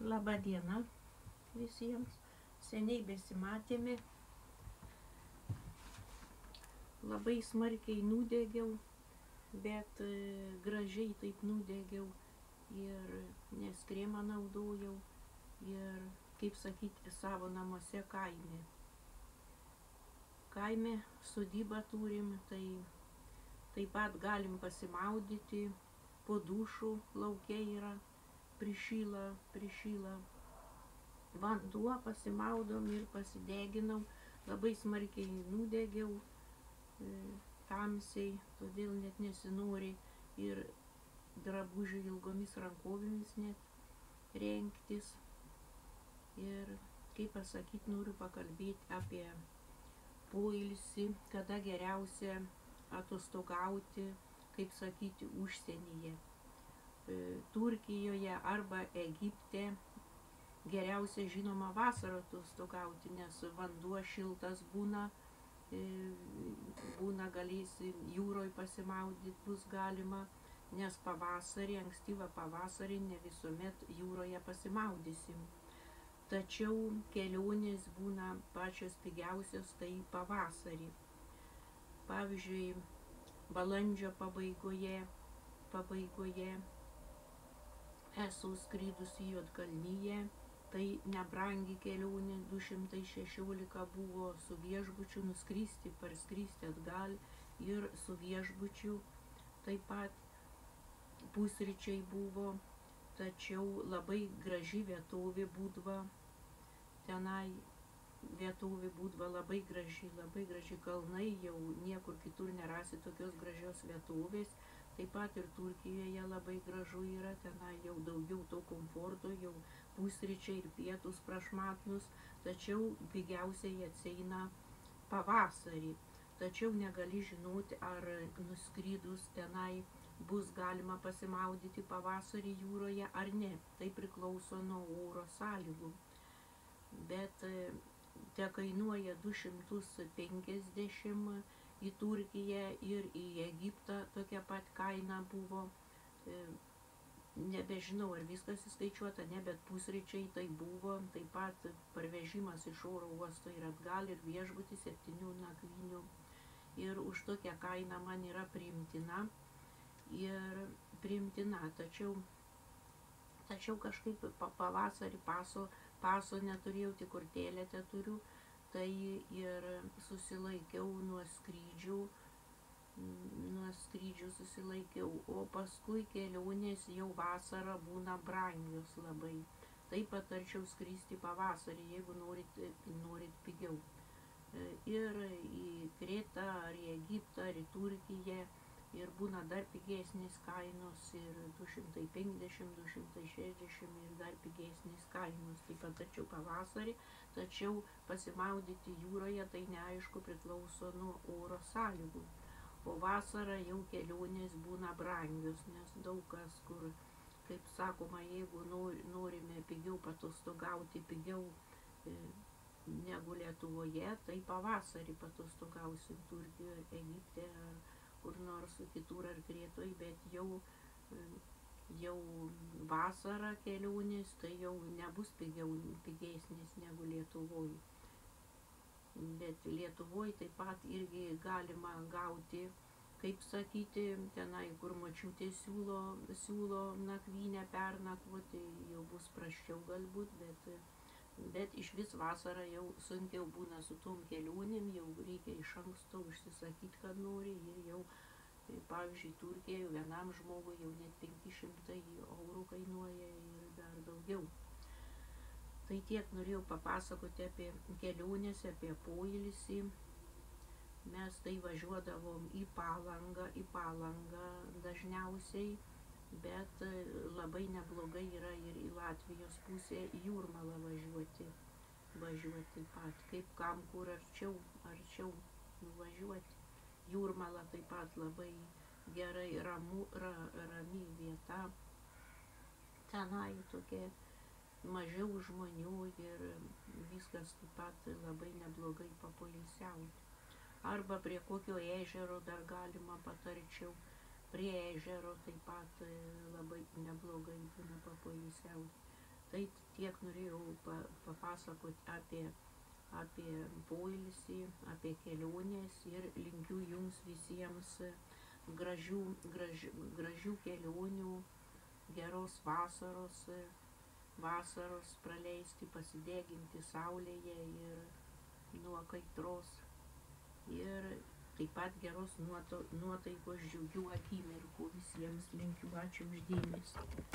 Labą dieną visiems. Seniai besimatėme. Labai smarkiai nudegiau, bet gražiai taip nudegiau ir nes kremą naudojau ir, kaip sakyti, savo namuose kaime. Kaime sodybą turim, tai taip pat galim pasimaudyti, po dušų lauke yra, prišyla vanduo, pasimaudom ir pasideginau, labai smarkiai nudegiau, tamsiai, todėl net nesinori ir drabužių ilgomis rankovėmis net rengtis. Ir kaip pasakyti, noriu pakalbėti apie poilsį, kada geriausia atostogauti, kaip sakyti, užsienyje. Turkijoje arba Egipte geriausia žinoma vasarą atostogauti, nes vanduo šiltas būna, galėsi jūroj pasimaudyti, bus galima, nes pavasarį, ankstyvą pavasarį ne visuomet jūroje pasimaudysim. Tačiau kelionės būna pačios pigiausios tai pavasarį. Pavyzdžiui, balandžio pabaigoje esu skridus į Juodkalniją, tai nebrangi kelionė, 216 buvo su viešbučiu, nuskristi, parskristi atgal ir su viešbučiu, taip pat pusryčiai buvo, tačiau labai graži vietovė būdva, tenai vietovė būdva labai graži kalnai, jau niekur kitur nerasi tokios gražios vietovės. Taip pat ir Turkijoje labai gražu yra, tenai jau daugiau to komforto, jau pusryčiai ir pietus prašmatnus, tačiau pigiausiai atsieina pavasarį. Tačiau negali žinoti, ar nuskridus tenai bus galima pasimaudyti pavasarį jūroje ar ne. Tai priklauso nuo oro sąlygų. Bet te kainuoja 250 į Turkiją ir į Egiptą tokia pat kaina buvo. Nebežinau, ar viskas įskaičiuota, ne, bet pusryčiai tai buvo, taip pat parvežimas iš oro uosto ir atgal ir viešbutis 7 nakvynių. Ir už tokią kainą man yra priimtina, tačiau kažkaip pavasarį paso neturėjau, tik kortelę teturiu, tai ir susilaikiau nuo skrydžių susilaikiau, o paskui kelionės jau vasarą būna brangios labai. Tai patarčiau skristi pavasarį, jeigu norit pigiau. Ir į Kretą, ar į Egiptą, ar į Turkiją, ir būna dar pigesnės kainos, ir 250, 260 ir dar pigesnės kainos. Tai patarčiau pavasarį, tačiau pasimaudyti jūroje tai neaišku, priklauso nuo oro sąlygų. O vasarą jau kelionės būna brangios, nes daug kas, kur, kaip sakoma, jeigu norime pigiau patostogauti, pigiau negu Lietuvoje, tai pavasarį patostogausim Turkijoje, Egipte, ar kur nors kitur ar Kretoj, bet jau vasarą kelionės, tai jau nebus pigesnės negu Lietuvoj. Bet Lietuvoj taip pat irgi galima gauti, kaip sakyti, tenai, kur močiutė siūlo nakvynę pernakvoti, jau bus prasčiau galbūt, bet iš vis vasarą jau sunkiau būna su tom kelionėm, jau reikia iš anksto užsisakyti, kad nori, ir jau, pavyzdžiui, Turkija vienam žmogui jau net 500 eurų kainuoja ir dar daugiau. Tai tiek norėjau papasakoti apie kelionės, apie poilsį. Mes tai važiuodavom į Palangą dažniausiai, bet labai neblogai yra ir į Latvijos pusę, į Jūrmalą važiuoti pat, kaip kam kur arčiau nuvažiuoti. Jūrmala taip pat labai gerai, rami vieta, tenai tokia mažiau žmonių ir viskas taip pat labai neblogai papoilsiauti. Arba prie kokio ežero dar galima, patarčiau, prie ežero taip pat labai neblogai būna papoilsiauti. Tai tiek norėjau papasakoti apie poilsį, apie keliones ir linkiu jums visiems gražių kelionių, geros vasaros praleisti, pasideginti saulėje ir nuo kaitros ir taip pat geros nuotaikos, džiugių akimirkų visiems linkiu. Ačiū už dėmesį.